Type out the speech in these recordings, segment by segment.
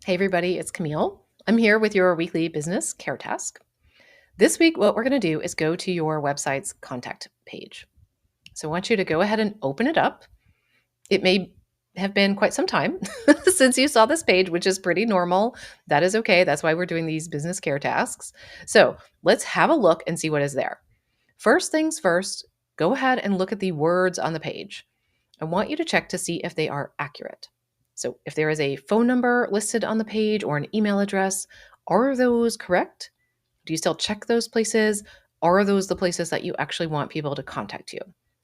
Hey everybody, it's Camille. I'm here with your weekly business care task. This week, what we're going to do is go to your website's contact page. So I want you to go ahead and open it up. It may have been quite some time since you saw this page, which is pretty normal. That is okay. That's why we're doing these business care tasks. So let's have a look and see what is there. First things first, go ahead and look at the words on the page. I want you to check to see if they are accurate. So, if there is a phone number listed on the page or an email address, are those correct? Do you still check those places? Are those the places that you actually want people to contact you?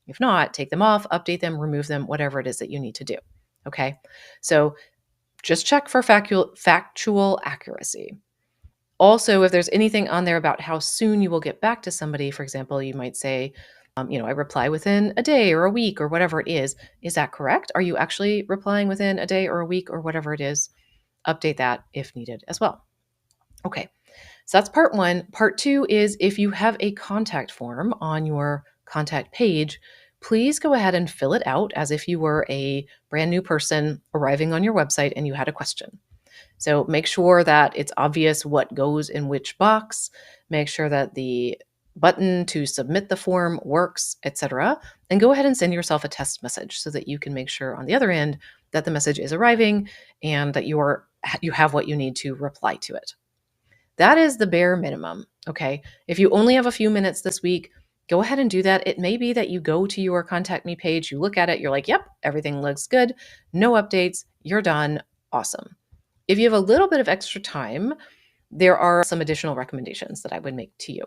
If not, take them off, update them, remove them, whatever it is that you need to do. Okay. So, just check for factual accuracy. Also, if there's anything on there about how soon you will get back to somebody, for example, you might say, I reply within a day or a week or whatever it is. Is that correct? Are you actually replying within a day or a week or whatever it is? Update that if needed as well. Okay, so that's part one. Part two is if you have a contact form on your contact page, please go ahead and fill it out as if you were a brand new person arriving on your website and you had a question. So make sure that it's obvious what goes in which box, make sure that the button to submit the form works, etc. And go ahead and send yourself a test message so that you can make sure on the other end that the message is arriving and that you have what you need to reply to it. That is the bare minimum, okay? If you only have a few minutes this week, go ahead and do that. It may be that you go to your contact me page, you look at it, you're like, "Yep, everything looks good. No updates. You're done. Awesome." If you have a little bit of extra time, there are some additional recommendations that I would make to you.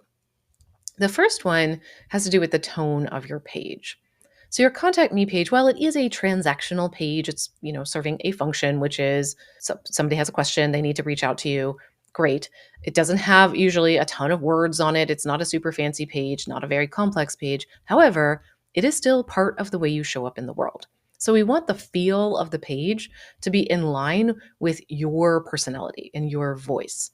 The first one has to do with the tone of your page. So your contact me page, while it is a transactional page, it's, serving a function, which is somebody has a question, they need to reach out to you. Great. It doesn't have usually a ton of words on it. It's not a super fancy page, not a very complex page. However, it is still part of the way you show up in the world. So we want the feel of the page to be in line with your personality and your voice.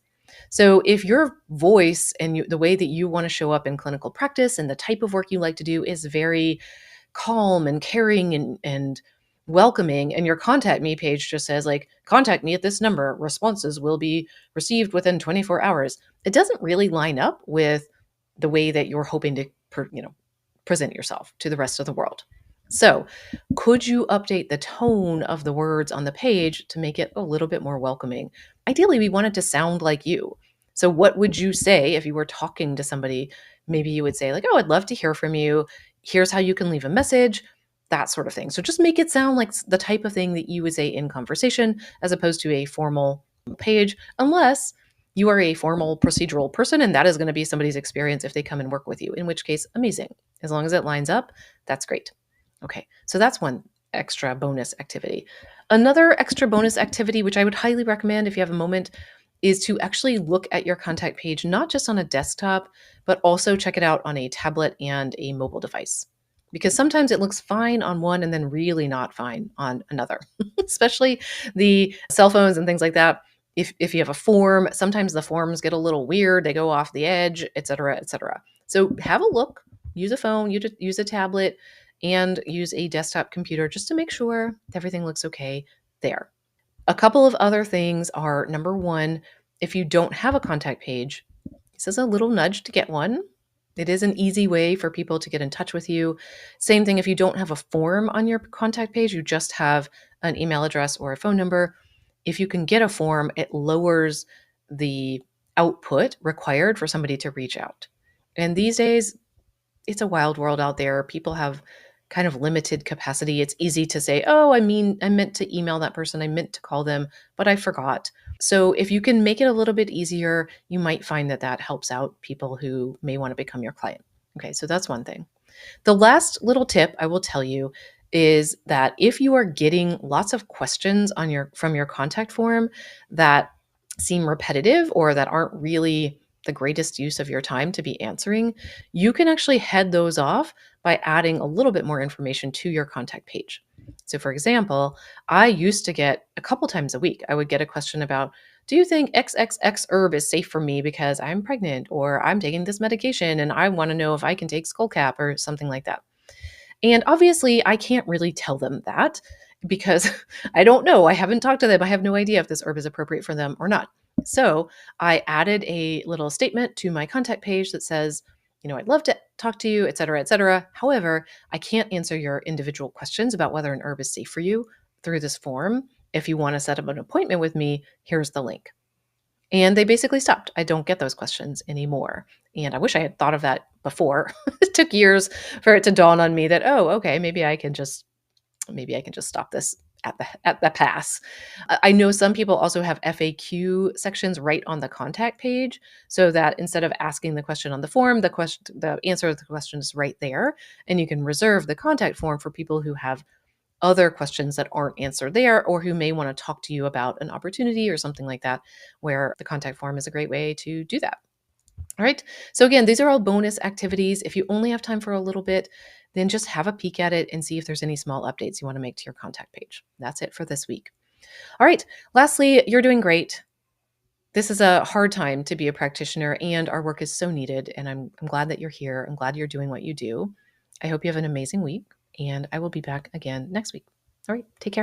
So if your voice and the way that you want to show up in clinical practice and the type of work you like to do is very calm and caring and welcoming, and your contact me page just says like, contact me at this number, responses will be received within 24 hours, it doesn't really line up with the way that you're hoping to present yourself to the rest of the world. So could you update the tone of the words on the page to make it a little bit more welcoming? Ideally, we want it to sound like you. So what would you say if you were talking to somebody? Maybe you would say like, "Oh, I'd love to hear from you. Here's how you can leave a message," that sort of thing. So just make it sound like the type of thing that you would say in conversation as opposed to a formal page, unless you are a formal procedural person and that is going to be somebody's experience if they come and work with you, in which case, amazing. As long as it lines up, that's great. Okay, so that's one extra bonus activity. Another extra bonus activity, which I would highly recommend if you have a moment, is to actually look at your contact page, not just on a desktop, but also check it out on a tablet and a mobile device. Because sometimes it looks fine on one and then really not fine on another, especially the cell phones and things like that. If you have a form, sometimes the forms get a little weird, they go off the edge, et cetera, et cetera. So have a look, use a phone, use a tablet, and use a desktop computer just to make sure everything looks okay there. A couple of other things are, number one, if you don't have a contact page, this is a little nudge to get one. It is an easy way for people to get in touch with you. Same thing if you don't have a form on your contact page, you just have an email address or a phone number. If you can get a form, it lowers the output required for somebody to reach out. And these days, it's a wild world out there. People have kind of limited capacity. It's easy to say, "Oh, I meant to email that person. I meant to call them, but I forgot." So if you can make it a little bit easier, you might find that that helps out people who may want to become your client. Okay, so that's one thing. The last little tip I will tell you is that if you are getting lots of questions from your contact form that seem repetitive or that aren't really the greatest use of your time to be answering, you can actually head those off by adding a little bit more information to your contact page. So, for example, I used to get a couple times a week, I would get a question about, "Do you think XXX herb is safe for me because I'm pregnant or I'm taking this medication and I want to know if I can take skullcap," or something like that. And obviously, I can't really tell them that. because I don't know. I haven't talked to them. I have no idea if this herb is appropriate for them or not. So I added a little statement to my contact page that says, I'd love to talk to you, et cetera, et cetera. However, I can't answer your individual questions about whether an herb is safe for you through this form. If you want to set up an appointment with me, here's the link. And they basically stopped. I don't get those questions anymore. And I wish I had thought of that before. It took years for it to dawn on me that, oh, okay, maybe I can just stop this at the pass. I know some people also have FAQ sections right on the contact page, so that instead of asking the question on the form, the answer to the question is right there, and you can reserve the contact form for people who have other questions that aren't answered there, or who may want to talk to you about an opportunity or something like that, where the contact form is a great way to do that. All right. So again, these are all bonus activities. If you only have time for a little bit, then just have a peek at it and see if there's any small updates you want to make to your contact page. That's it for this week. All right. Lastly, you're doing great. This is a hard time to be a practitioner, and our work is so needed. And I'm glad that you're here. I'm glad you're doing what you do. I hope you have an amazing week, and I will be back again next week. All right. Take care.